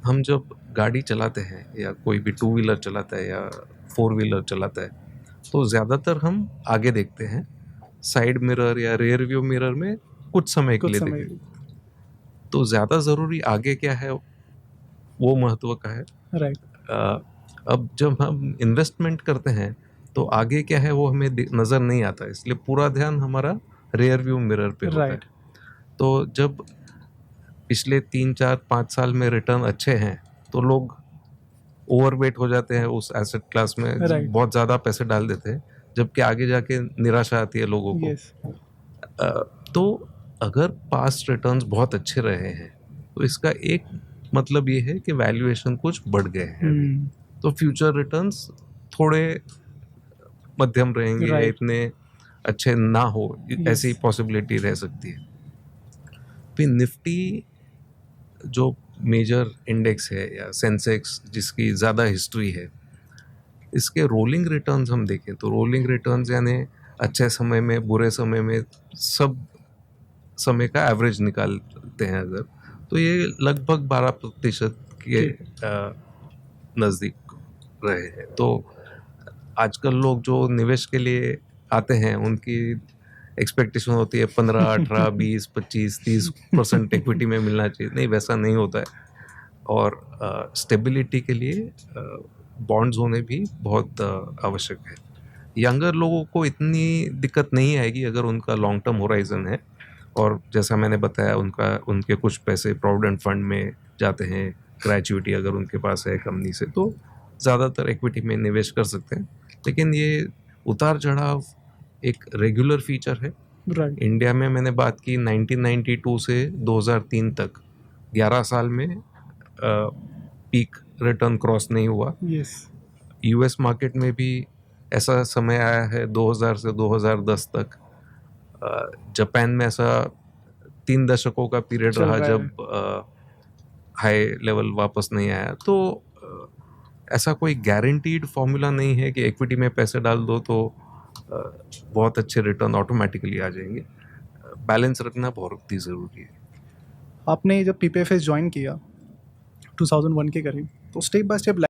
हम जब गाड़ी चलाते हैं या कोई भी टू व्हीलर चलाता है या फोर व्हीलर चलाता है तो ज़्यादातर हम आगे देखते हैं, साइड मिरर या रियर व्यू मिरर में कुछ समय के कुछ लिए समय देखें। तो ज़्यादा ज़रूरी आगे क्या है वो महत्व का है। राइट अ, अब जब हम इन्वेस्टमेंट करते हैं तो आगे क्या है वो हमें नज़र नहीं आता, इसलिए पूरा ध्यान हमारा रियर व्यू मिरर पे होता है। राइट तो जब पिछले 3 4 5 साल में रिटर्न अच्छे हैं तो लोग ओवरवेट हो जाते हैं उस एसेट क्लास में, राइट बहुत ज़्यादा पैसे डाल देते हैं, जबकि आगे जाके निराशा आती है लोगों को। यस तो अगर पास्ट रिटर्न्स बहुत अच्छे रहे हैं तो इसका एक मतलब ये है कि वैल्यूएशन कुछ बढ़ गए हैं अभी। तो फ्यूचर रिटर्न्स थोड़े मध्यम रहेंगे या राइट इतने अच्छे ना हो, यस ऐसी पॉसिबिलिटी रह सकती है। फिर निफ्टी जो मेजर इंडेक्स है या सेंसेक्स जिसकी ज़्यादा हिस्ट्री है, इसके रोलिंग रिटर्न्स हम देखें तो रोलिंग रिटर्न्स यानी अच्छे समय में बुरे समय में सब समय का एवरेज निकालते हैं अगर, तो ये लगभग 12% के नज़दीक रहे हैं। तो आजकल लोग जो निवेश के लिए आते हैं उनकी एक्सपेक्टेशन होती है 15 18 20 25 30% इक्विटी में मिलना चाहिए। नहीं, वैसा नहीं होता है। और स्टेबिलिटी के लिए बॉन्ड्स होने भी बहुत आवश्यक है। यंगर लोगों को इतनी दिक्कत नहीं आएगी अगर उनका लॉन्ग टर्म होराइजन है, और जैसा मैंने बताया उनके कुछ पैसे प्रोविडेंट फंड में जाते हैं, ग्रेचुइटी अगर उनके पास है कंपनी से तो ज़्यादातर इक्विटी में निवेश कर सकते हैं। लेकिन ये उतार चढ़ाव एक रेगुलर फीचर है। राइट इंडिया में मैंने बात की 1992 से 2003 तक 11 साल में पीक रिटर्न क्रॉस नहीं हुआ। यस यूएस मार्केट में भी ऐसा समय आया है 2000 से 2010 तक। जापान में ऐसा 3 दशकों का पीरियड चल रहा रहा है जब हाई लेवल वापस नहीं आया। तो ऐसा कोई गारंटीड फॉर्मूला नहीं है कि इक्विटी में पैसे डाल दो तो बहुत अच्छे रिटर्न ऑटोमेटिकली आ जाएंगे। बैलेंस रखना बहुत ही ज़रूरी है। आपने जब पीपीएफएस ज्वाइन किया 2001 के करीब तो स्टेप बाय स्टेप